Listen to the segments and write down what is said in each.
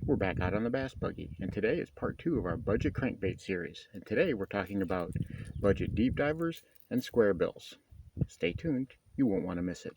We're back out on the bass buggy, and today is part 2 of our budget crankbait series. And today we're talking about budget deep divers and square bills. Stay tuned, you won't want to miss it.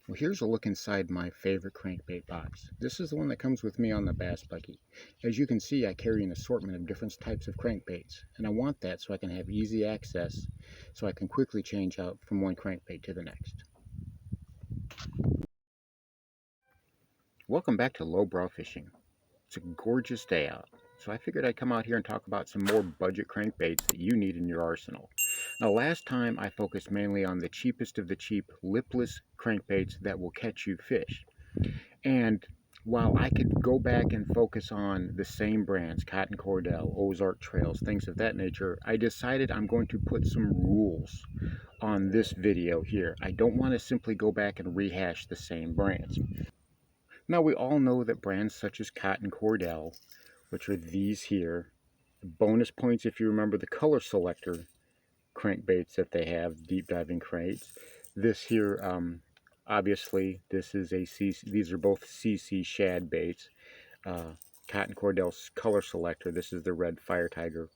Well, here's a look inside my favorite crankbait box. This is the one that comes with me on the bass buggy. As you can see, I carry an assortment of different types of crankbaits, and I want that so I can have easy access, so I can quickly change out from one crankbait to the next. Welcome back to lowbrow fishing. It's a gorgeous day out, so I figured I'd come out here and talk about some more budget crankbaits that you need in your arsenal. Now, last time I focused mainly on the cheapest of the cheap lipless crankbaits that will catch you fish. And while I could go back and focus on the same brands, Cotton Cordell, Ozark Trails, things of that nature, I decided I'm going to put some rules on this video here. I don't want to simply go back and rehash the same brands. Now, we all know that brands such as Cotton Cordell, which are these here, bonus points if you remember the color selector crankbaits that they have, deep diving crates. This here, obviously, this is a CC, these are both CC shad baits. Cotton Cordell's color selector, this is the red fire tiger.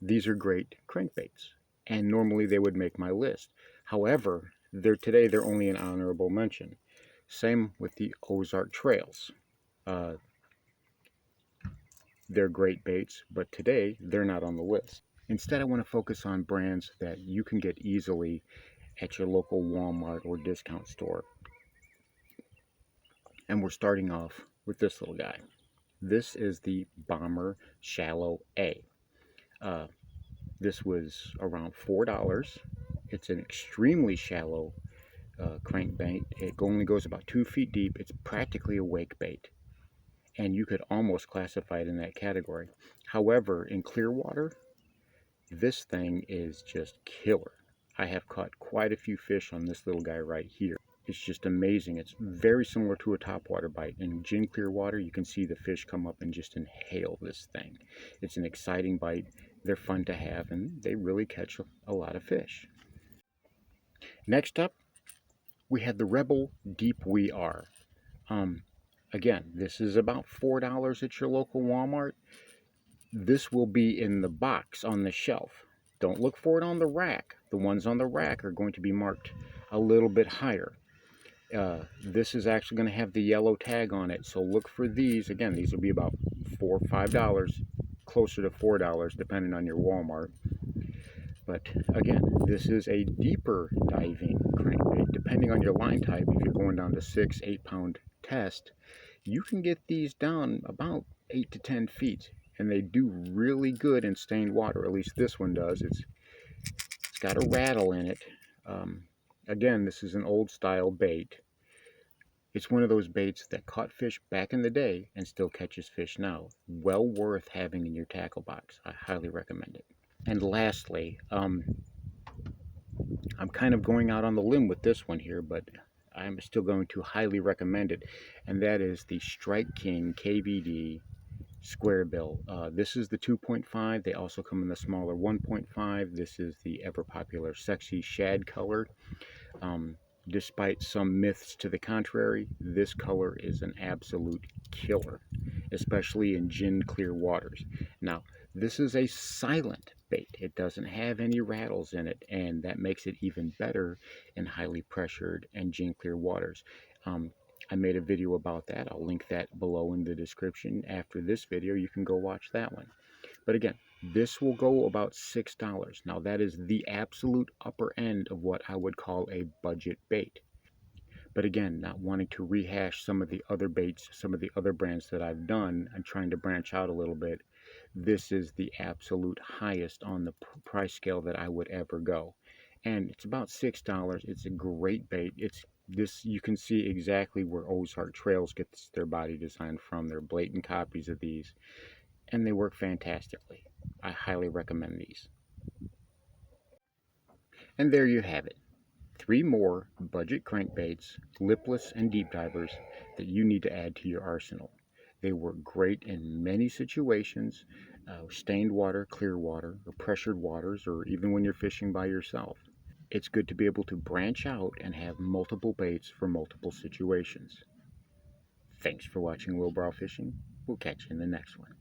These are great crankbaits, and normally they would make my list. However, today they're only an honorable mention. Same with the Ozark Trails. They're great baits, but today they're not on the list. Instead, I want to focus on brands that you can get easily at your local Walmart or discount store. And we're starting off with this little guy. This is the Bomber Shallow A. This was around $4. It's an extremely shallow crankbait. It only goes about 2 feet deep. It's practically a wake bait, and you could almost classify it in that category. However, in clear water, this thing is just killer. I have caught quite a few fish on this little guy right here. It's just amazing. It's very similar to a topwater bite. In gin clear water, you can see the fish come up and just inhale this thing. It's an exciting bite. They're fun to have, and they really catch a lot of fish. Next up, we had the Rebel Deep We Are. Again, this is about $4 at your local Walmart. This will be in the box on the shelf. Don't look for it on the rack. The ones on the rack are going to be marked a little bit higher. This is actually going to have the yellow tag on it, so look for these. Again, these will be about $4 or $5, closer to $4 depending on your Walmart. But again, this is a deeper diving crankbait. Depending on your line type, if you're going down to 6-8 pound test, you can get these down about 8 to 10 feet, and they do really good in stained water. At least this one does. It's got a rattle in it. Again, this is an old style bait. It's one of those baits that caught fish back in the day and still catches fish now. Well worth having in your tackle box. I highly recommend it. And lastly, I'm kind of going out on the limb with this one here, but I'm still going to highly recommend it, and that is the King KVD sqaurebill. This is the 2.5. They also come in the smaller 1.5. This is the ever popular sexy shad color. Despite some myths to the contrary, this color is an absolute killer, especially in gin clear waters. Now, this is a silent bait. It doesn't have any rattles in it, and that makes it even better in highly pressured and gin clear waters. I made a video about that. I'll link that below in the description. After this video, you can go watch that one. But again, this will go about $6. Now, that is the absolute upper end of what I would call a budget bait. But again, not wanting to rehash some of the other baits, some of the other brands that I've done, I'm trying to branch out a little bit. This is the absolute highest on the price scale that I would ever go. And it's about $6. It's a great bait. You can see exactly where Ozark Trails gets their body design from. They're blatant copies of these, and they work fantastically. I highly recommend these. And there you have it. 3 more budget crankbaits, lipless and deep divers that you need to add to your arsenal. They work great in many situations, stained water, clear water, or pressured waters, or even when you're fishing by yourself. It's good to be able to branch out and have multiple baits for multiple situations. Thanks for watching Wheelbarrow Fishing. We'll catch you in the next one.